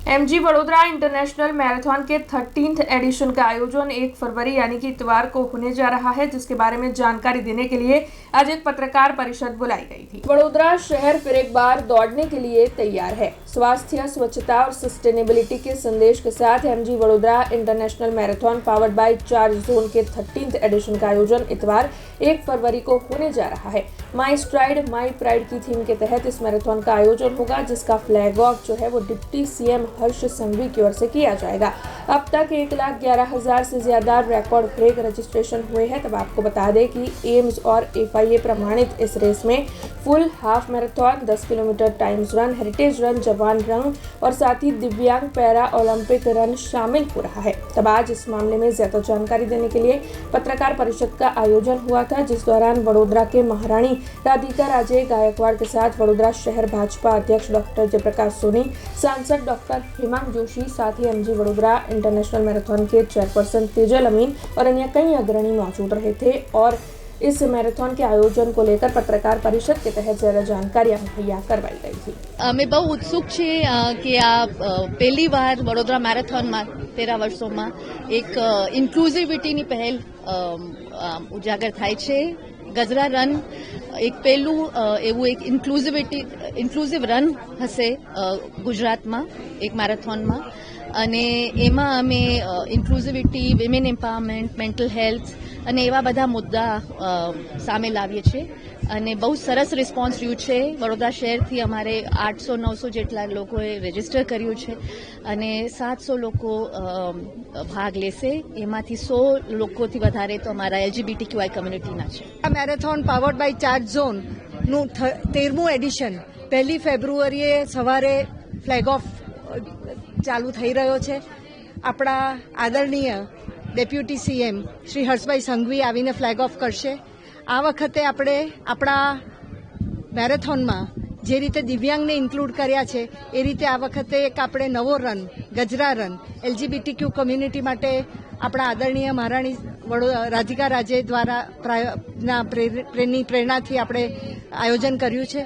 MG Vadodara international marathon के 13th addition का आयोजन 1 फरवरी यानी कि इतवार को होने जा रहा है, जिसके बारे में जानकारी देने के लिए आज एक पत्रकार परिषद बुलाई गई थी। वडोदरा शहर फिर एक बार दौड़ने के लिए तैयार है। स्वास्थ्य, स्वच्छता और सस्टेनेबिलिटी के संदेश के साथ MG Vadodara international marathon powered by charge zone के 13th एडिशन का आयोजन इतवार 1 फरवरी को होने जा रहा है। माई स्ट्राइड माई प्राइड की थीम के तहत इस मैराथन का आयोजन होगा, जिसका फ्लैग ऑफ जो है वो डिप्टी सीएम हर्ष संघवी की ओर से किया जाएगा। अब तक 1,11,000 से ज्यादा रिकॉर्ड ब्रेक रजिस्ट्रेशन हुए हैं। तब आपको बता दें कि एम्स और FIA प्रमाणित इस रेस में full half marathon, 10 kilometre times run, heritage run, जवान रन और साथ ही दिव्यांग पैरा ओलंपिक रन शामिल हो रहा है। तब आज इस मामले में ज्यादा जानकारी देने के लिए पत्रकार परिषद का आयोजन हुआ था, जिस दौरान वडोदरा के महारानी राधिका राजे गायकवाड़ के साथ वडोदरा शहर भाजपा अध्यक्ष डॉक्टर जयप्रकाश सोनी, सांसद डॉक्टर हेमंत जोशी, साथ ही एमजी वडोदरा इंटरनेशनल मैराथन के चेयरपर्सन तेजल अमीन और अन्य कई अग्रणी मौजूद रहे थे और इस मैराथन के आयोजन को लेकर पत्रकार परिषद के तहत ज्यादा जानकारियां मुहैया करवाई गई थी। અમે બહુ ઉત્સુક છે કે આ પહેલી વાર વડોદરા મેરેથોનમાં 13 વર્ષોમાં એક ઇન્ક્લુઝિવિટીની પહેલ ઉજાગર થાય છે। ગજરા રન એક પહેલું એવું એક ઇન્ક્લુઝિવ રન હશે ગુજરાતમાં એક મેરેથોનમાં અને એમાં અમે ઇન્ક્લુઝિવિટી, વિમેન એમ્પાવરમેન્ટ, મેન્ટલ હેલ્થ અને એવા બધા મુદ્દા સામે લાવીએ છીએ અને બહુ સરસ રિસ્પોન્સ રહ્યું છે। વડોદરા શહેરથી અમારે 800-900 જેટલા લોકોએ રજીસ્ટર કર્યું છે અને 700 લોકો ભાગ લેશે। એમાંથી 100 લોકોથી વધારે તો અમારા LGBTQI કમ્યુનિટીના છે। મેરેથોન પાવર્ડ બાય ચાર્જ ઝોનનું 13મું એડિશન 1 ફેબ્રુઆરીએ સવારે ફ્લેગ ઓફ ચાલુ થઈ રહ્યો છે। આપણા આદરણીય ડેપ્યુટી CM શ્રી હર્ષભાઈ સંઘવી આવીને ફ્લેગ ઓફ કરશે। આ વખતે આપણે આપણા મેરેથોનમાં જે રીતે દિવ્યાંગને ઇન્ક્લુડ કર્યા છે એ રીતે આ વખતે એક આપણે નવો રન ગજરા રન LGBTQ કમ્યુનિટી માટે આપણા આદરણીય મહારાણી રાધિકા રાજે દ્વારા પ્રેરણાથી આપણે આયોજન કર્યું છે।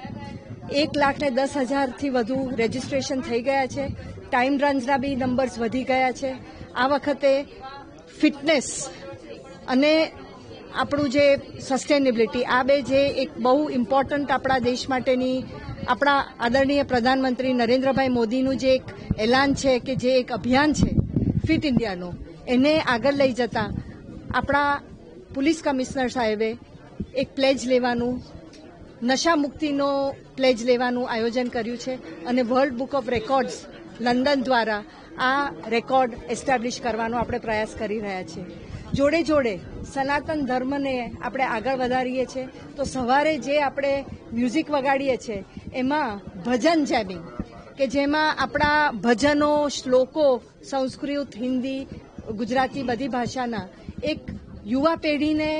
1,10,000થી વધુ રજીસ્ટ્રેશન થઈ ગયા છે। ટાઈમ રન્સના બી નંબર્સ વધી ગયા છે। આ વખતે ફિટનેસ અને આપણું જે સસ્ટેનેબિલિટી આ બે જે એક બહુ ઇમ્પોર્ટન્ટ આપણા દેશ માટેની આપણા આદરણીય પ્રધાનમંત્રી નરેન્દ્રભાઈ મોદીનું જે એક એલાન છે કે જે એક અભિયાન છે ફિટ ઇન્ડિયાનું, એને આગળ લઈ જતા આપણા પોલીસ કમિશનર સાહેબે એક પ્લેજ લેવાનું, નશા મુક્તિનો પ્લેજ લેવાનું આયોજન કર્યું છે અને world book of records London દ્વારા આ રેકોર્ડ એસ્ટાબ્લિશ કરવાનો આપણે પ્રયાસ કરી રહ્યા છીએ। જોડે જોડે સનાતન ધર્મને આપણે આગળ વધારીએ છીએ તો સવારે જે આપણે મ્યુઝિક વગાડીએ છીએ એમાં ભજન જેમિંગ કે જેમાં આપણા ભજનો, શ્લોકો સંસ્કૃત, હિન્દી, ગુજરાતી બધી ભાષાના એક યુવા પેઢીને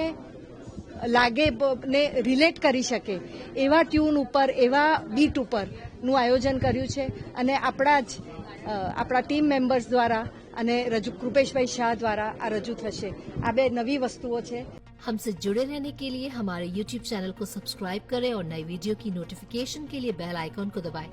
લાગે ને રિલેટ કરી શકે એવા ટ્યુન ઉપર, એવા બીટ ઉપરનું આયોજન કર્યું છે અને આપણા ટીમ મેમ્બર્સ દ્વારા અને કૃપેશભાઈ શાહ દ્વારા આ રજૂ થશે। આ બે નવી વસ્તુઓ છે। हमसे जुड़े रहने के लिए हमारे YouTube चैनल को सब्सक्राइब करें और नई वीडियो की नोटिफिकेशन के लिए बेल आइकॉन को दबाएं।